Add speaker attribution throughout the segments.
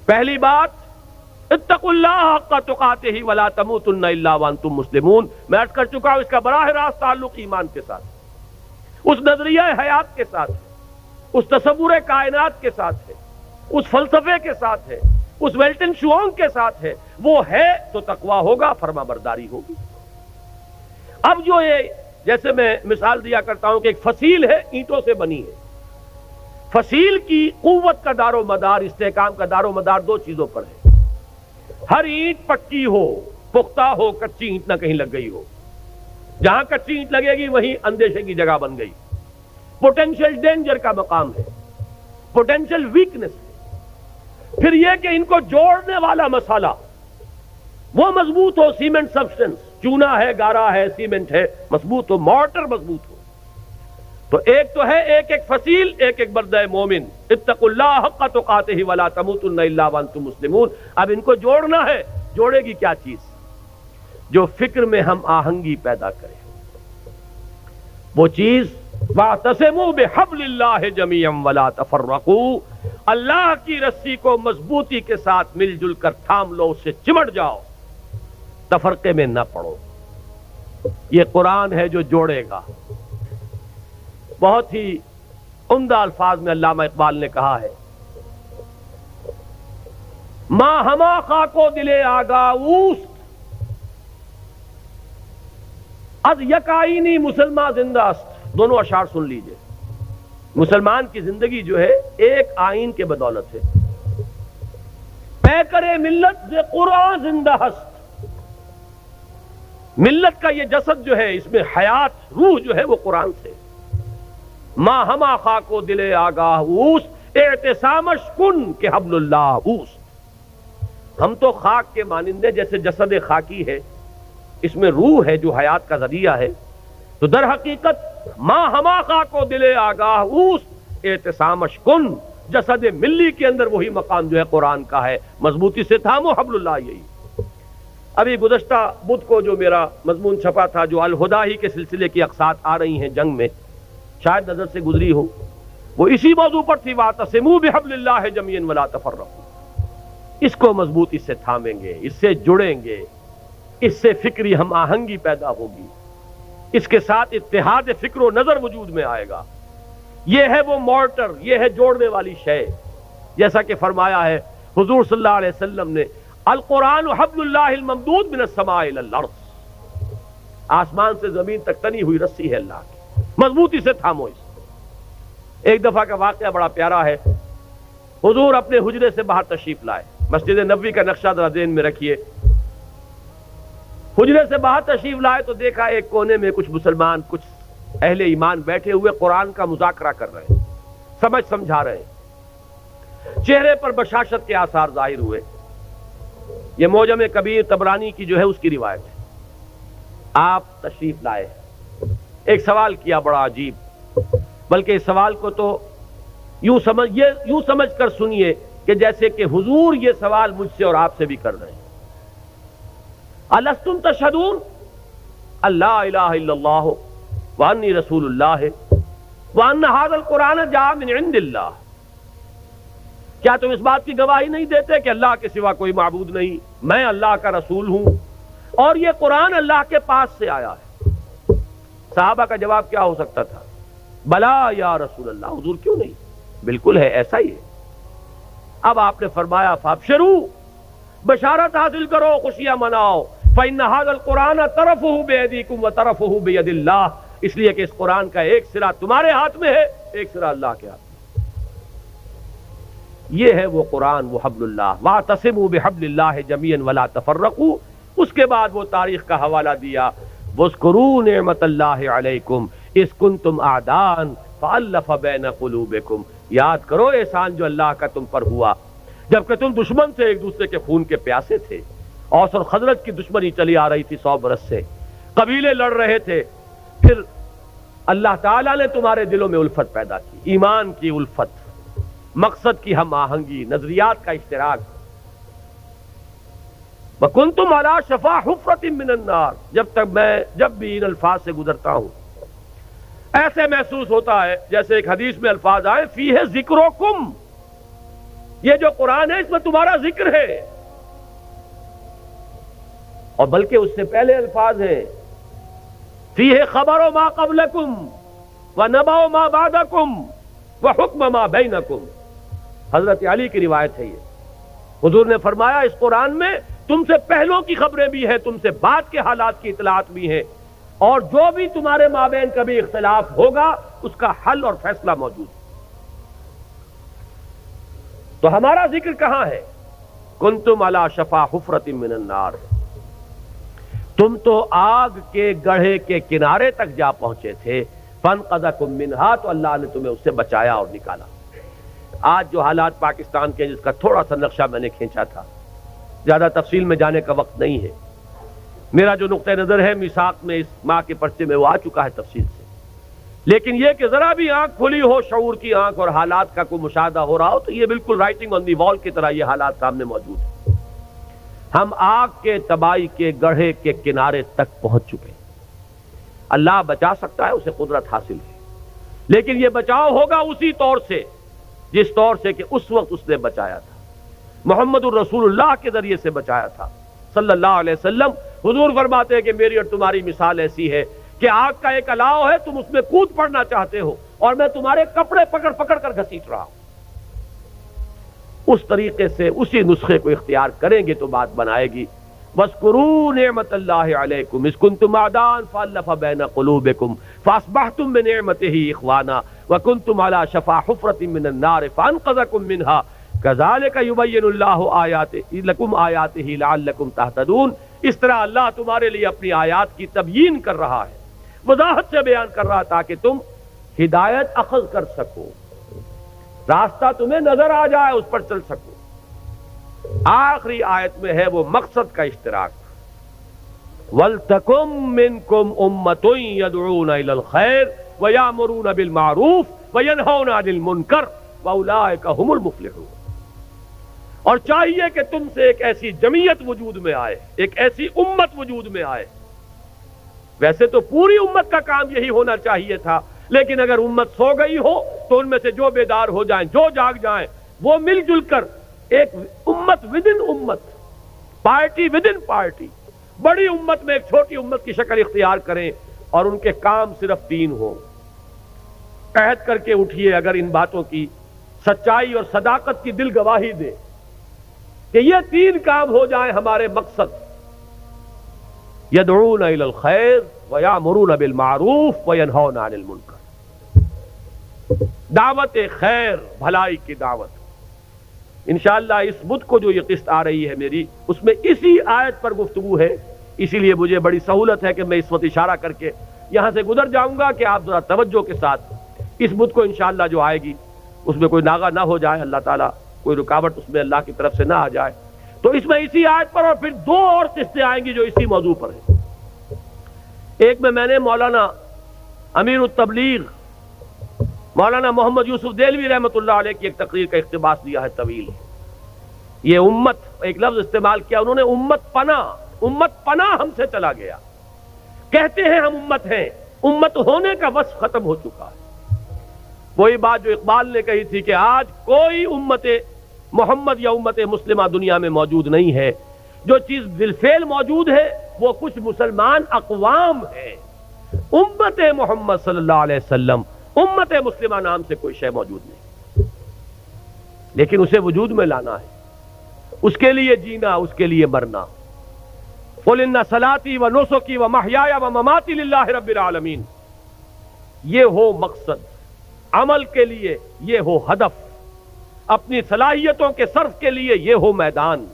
Speaker 1: پہلی بات اتقوا اللہ حق تقاتہ ولا تموتن الا وانتم مسلمون. میں عرض کر چکا ہوں اس کا براہ راست تعلق ایمان کے ساتھ، اس نظریہ حیات کے ساتھ ہے، اس تصور کائنات کے ساتھ ہے، اس فلسفے کے ساتھ ہے، اس ویلٹن شوانگ کے ساتھ ہے. وہ ہے تو تقویٰ ہوگا، فرما برداری ہوگی. اب جو یہ جیسے میں مثال دیا کرتا ہوں کہ ایک فصیل ہے اینٹوں سے بنی ہے، فصیل کی قوت کا دار و مدار، استحکام کا دار و مدار دو چیزوں پر ہے. ہر اینٹ پکی ہو، پختہ ہو، کچی اینٹ نہ کہیں لگ گئی ہو. جہاں کچی اینٹ لگے گی وہیں اندیشے کی جگہ بن گئی. پوٹینشیل ڈینجر کا مقام ہے، پوٹینشیل ویکنس ہے. پھر یہ کہ ان کو جوڑنے والا مسالہ وہ مضبوط ہو، سیمنٹ سبسٹنس، چونا ہے، گارا ہے، سیمنٹ ہے، مضبوط ہو، مارٹر مضبوط ہو. تو ایک تو ہے ایک ایک فصیل، ایک ایک بردہ مومن. اتقوا اللہ حق تقاتہ ولا تموتن الا وانتم مسلمون. اب ان کو جوڑنا ہے. جوڑے گی کیا چیز؟ جو فکر میں ہم آہنگی پیدا کرے. وہ چیز واعتصموا بحبل اللہ جميعا ولا تفرقوا. اللہ کی رسی کو مضبوطی کے ساتھ مل جل کر تھام لو، اس سے چمٹ جاؤ، تفرقے میں نہ پڑو. یہ قرآن ہے جو جوڑے گا. بہت ہی عمدہ الفاظ میں علامہ اقبال نے کہا ہے، ماں ہما خاکو دلے آگاہ اوست از یک آئینی مسلمان زندہ است. دونوں اشعار سن لیجئے. مسلمان کی زندگی جو ہے ایک آئین کے بدولت ہے. پیکر ملت ز قرآن زندہ ہست. ملت کا یہ جسد جو ہے اس میں حیات، روح جو ہے وہ قرآن سے. ماں ہما خاکو دلے آگاہ اوست اعتصامش کن کہ حبل اللہ اوست. ہم تو خاک کے مانندے، جیسے جسد خاکی ہے اس میں روح ہے جو حیات کا ذریعہ ہے، تو در حقیقت ماں ہما خاکو دلے آگاہ اوست اعتصامش کن. جسد ملی کے اندر وہی مقام جو ہے قرآن کا ہے. مضبوطی سے تھامو حبل اللہ. یہی ابھی گزشتہ بدھ کو جو میرا مضمون چھپا تھا، جو الہدا ہی کے سلسلے کی اقساط آ رہی ہیں جنگ میں، شاید نظر سے گزری ہو، وہ اسی موضوع پر تھی، واعتصموا بحبل اللہ جميعا ولا تفرقوا. اس کو مضبوطی سے تھامیں گے، اس سے جڑیں گے، اس سے فکری ہم آہنگی پیدا ہوگی، اس کے ساتھ اتحاد فکر و نظر وجود میں آئے گا. یہ ہے وہ مارٹر، یہ ہے جوڑنے والی شے. جیسا کہ فرمایا ہے حضور صلی اللہ علیہ وسلم نے، القرآن حبل اللہ الممدود من السماء الى الارض. آسمان سے زمین تک تنی ہوئی رسی ہے اللہ کی. مضبوطی سے تھامو اس. ایک دفعہ کا واقعہ بڑا پیارا ہے. حضور اپنے حجرے سے باہر تشریف لائے. مسجد نبوی کا نقشہ ذرا ذہن میں رکھیے. حجرے سے باہر تشریف لائے تو دیکھا ایک کونے میں کچھ مسلمان، کچھ اہل ایمان بیٹھے ہوئے قرآن کا مذاکرہ کر رہے ہیں، سمجھا رہے ہیں. چہرے پر بشاشت کے آثار ظاہر ہوئے. یہ معجم کبیر طبرانی کی جو ہے اس کی روایت ہے. آپ تشریف لائے، ایک سوال کیا بڑا عجیب، بلکہ اس سوال کو تو یوں سمجھ کر سنیے کہ جیسے کہ حضور یہ سوال مجھ سے اور آپ سے بھی کر رہے ہیں. الستم تشہدون اللہ الہ الا اللہ وانی رسول اللہ وان ھذا القرآن جاء من عند اللہ. کیا تم اس بات کی گواہی نہیں دیتے کہ اللہ کے سوا کوئی معبود نہیں، میں اللہ کا رسول ہوں اور یہ قرآن اللہ کے پاس سے آیا ہے؟ صحابہ کا جواب کیا ہو سکتا تھا؟ بلا یا رسول اللہ. حضور کیوں نہیں، بالکل ہے، ایسا ہی ہے. اب آپ نے فرمایا فابشروا، بشارت حاصل کرو، خوشیاں مناؤ. فإن هذا القرآن طرفه بأيديكم وطرفه بيد الله. اس لیے کہ اس قرآن کا ایک سرا تمہارے ہاتھ میں ہے، ایک سرا اللہ کے ہاتھ میں. یہ ہے وہ قرآن، وہ حبل اللہ. واعتصموا بحبل اللہ جميعا ولا تفرقوا. اس کے بعد وہ تاریخ کا حوالہ دیا، واذکروا نعمت اللہ علیکم اذ کنتم اعداء فألف بین قلوبکم. یاد کرو احسان جو اللہ کا تم پر ہوا جبکہ تم دشمن سے، ایک دوسرے کے خون کے پیاسے تھے. اوس اور خزرج کی دشمنی چلی آ رہی تھی 100 برس سے، قبیلے لڑ رہے تھے. پھر اللہ تعالیٰ نے تمہارے دلوں میں الفت پیدا کی، ایمان کی الفت، مقصد کی ہم آہنگی، نظریات کا اشتراک. وَكُنْتُمْ عَلَى شَفَا حُفْرَةٍ مِّنَ النَّارِ. جب بھی ان الفاظ سے گزرتا ہوں ایسے محسوس ہوتا ہے جیسے ایک حدیث میں الفاظ آئے فیہ ذکرکم. یہ جو قرآن ہے اس میں تمہارا ذکر ہے، اور بلکہ اس سے پہلے الفاظ ہیں فیہ خبر ما قبلکم ونبأ ما بعدکم وحکم ما بینکم۔ حضرت علی کی روایت ہے یہ، حضور نے فرمایا اس قرآن میں تم سے پہلوں کی خبریں بھی ہیں، تم سے بعد کے حالات کی اطلاعات بھی ہیں، اور جو بھی تمہارے مابین کبھی اختلاف ہوگا اس کا حل اور فیصلہ موجود ہے۔ تو ہمارا ذکر کہاں ہے؟ کنتم علی شفا حفرۃ من النار، تم تو آگ کے گڑھے کے کنارے تک جا پہنچے تھے، فانقذکم منہا، تو اللہ نے تمہیں اس سے بچایا اور نکالا۔ آج جو حالات پاکستان کے، جس کا تھوڑا سا نقشہ میں نے کھینچا تھا، زیادہ تفصیل میں جانے کا وقت نہیں ہے، میرا جو نقطہ نظر ہے میثاق میں اس ماہ کے پرچے میں وہ آ چکا ہے تفصیل سے، لیکن یہ کہ ذرا بھی آنکھ کھلی ہو، شعور کی آنکھ، اور حالات کا کوئی مشاہدہ ہو رہا ہو، تو یہ بالکل رائٹنگ آن دی وال کی طرح یہ حالات سامنے موجود ہیں۔ ہم آگ کے تباہی کے گڑھے کے کنارے تک پہنچ چکے ہیں۔ اللہ بچا سکتا ہے، اسے قدرت حاصل ہے، لیکن یہ بچاؤ ہوگا اسی طور سے جس طور سے کہ اس وقت اس نے بچایا تھا، محمد الرسول اللہ کے ذریعے سے بچایا تھا صلی اللہ علیہ وسلم۔ حضور فرماتے ہیں کہ میری اور تمہاری مثال ایسی ہے کہ آگ کا ایک الاؤ ہے، تم اس میں کود پڑنا چاہتے ہو اور میں تمہارے کپڑے پکڑ پکڑ کر گھسیٹ رہا ہوں۔ اس طریقے سے اسی نسخے کو اختیار کریں گے تو بات بنائے گی۔ وَاذْكُرُوا نِعْمَةَ اللَّهِ عَلَيْكُمْ إِذْ كُنْتُمْ أَعْدَاءً فَأَلَّفَ بَيْنَ قُلُوبِكُمْ فَأَصْبَحْتُمْ بِنِعْمَتِهِ إِخْوَانًا وَكُنْتُمْ عَلَى شَفَا حُفْرَةٍ مِّنَ النَّارِ فَأَنْقَذَكُم مِّنْهَا كَذَلِكَ يُبَيِّنُ اللَّهُ آيَاتِهِ لَكُمْ آيَاتِهِ لَعَلَّكُمْ تَهْتَدُونَ۔ اس طرح اللہ تمہارے لیے اپنی آیات کی تبیین کر رہا ہے، وضاحت سے بیان کر رہا، تاکہ تم ہدایت اخذ کر سکو، راستہ تمہیں نظر آ جائے، اس پر چل سکو۔ آخری آیت میں ہے وہ مقصد کا اشتراک، وَلْتَكُن مِّنكُمْ أُمَّةٌ يَدْعُونَ إِلَى الْخَيْرِ وَيَأْمُرُونَ بِالْمَعْرُوفِ وَيَنْهَوْنَ عَنِ الْمُنكَرِ وَأُولَٰئِكَ هُمُ الْمُفْلِحُونَ۔ اور چاہیے کہ تم سے ایک ایسی جمعیت وجود میں آئے، ایک ایسی امت وجود میں آئے۔ ویسے تو پوری امت کا کام یہی ہونا چاہیے تھا، لیکن اگر امت سو گئی ہو تو ان میں سے جو بیدار ہو جائیں، جو جاگ جائیں، وہ مل جل کر ایک امت ود ان امت، پارٹی ود ان پارٹی، بڑی امت میں ایک چھوٹی امت کی شکل اختیار کریں، اور ان کے کام صرف 3 ہوں۔ عہد کر کے اٹھیے اگر ان باتوں کی سچائی اور صداقت کی دل گواہی دے کہ یہ 3 کام ہو جائیں ہمارے مقصد، یدعون الی الخیر ویامرون بالمعروف وینہون عن المنکر، دعوت خیر، بھلائی کی دعوت۔ انشاءاللہ اس بدھ کو جو یہ قسط آ رہی ہے میری، اس میں اسی آیت پر گفتگو ہے، اسی لیے مجھے بڑی سہولت ہے کہ میں اس وقت اشارہ کر کے یہاں سے گزر جاؤں گا کہ آپ ذرا توجہ کے ساتھ اس بدھ کو انشاءاللہ جو آئے گی اس میں کوئی ناغہ نہ ہو جائے، اللہ تعالیٰ کوئی رکاوٹ اس میں اللہ کی طرف سے نہ آ جائے۔ تو اس میں اسی آیت پر اور پھر 2 اور قسطیں آئیں گی جو اسی موضوع پر ہیں۔ ایک میں نے مولانا امیر التبلیغ مولانا محمد یوسف دہلوی رحمۃ اللہ علیہ کی ایک تقریر کا اقتباس دیا ہے طویل۔ یہ امت، ایک لفظ استعمال کیا انہوں نے، امت پناہ ہم سے چلا گیا۔ کہتے ہیں ہم امت ہیں، امت ہونے کا وصف ختم ہو چکا ہے۔ وہی بات جو اقبال نے کہی تھی کہ آج کوئی امت محمد یا امت مسلمہ دنیا میں موجود نہیں ہے، جو چیز بالفعل موجود ہے وہ کچھ مسلمان اقوام ہیں، امت محمد صلی اللہ علیہ وسلم، امت مسلمہ نام سے کوئی شے موجود نہیں، لیکن اسے وجود میں لانا ہے، اس کے لیے جینا، اس کے لیے مرنا۔ قل ان صلاتي ونسكي ومحياي ومماتي لله رب العالمین، یہ ہو مقصد عمل کے لیے، یہ ہو ہدف، اپنی صلاحیتوں کے صرف کے لیے یہ ہو میدان۔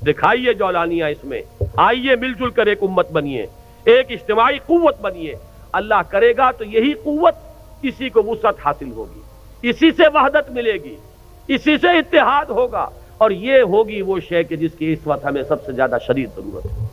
Speaker 1: دکھائیے جولانیاں اس میں، آئیے مل جل کر ایک امت بنیے، ایک اجتماعی قوت بنیے۔ اللہ کرے گا تو یہی قوت، اسی کو وسعت حاصل ہوگی، اسی سے وحدت ملے گی، اسی سے اتحاد ہوگا، اور یہ ہوگی وہ شے کہ جس کی اس وقت ہمیں سب سے زیادہ شدید ضرورت ہے۔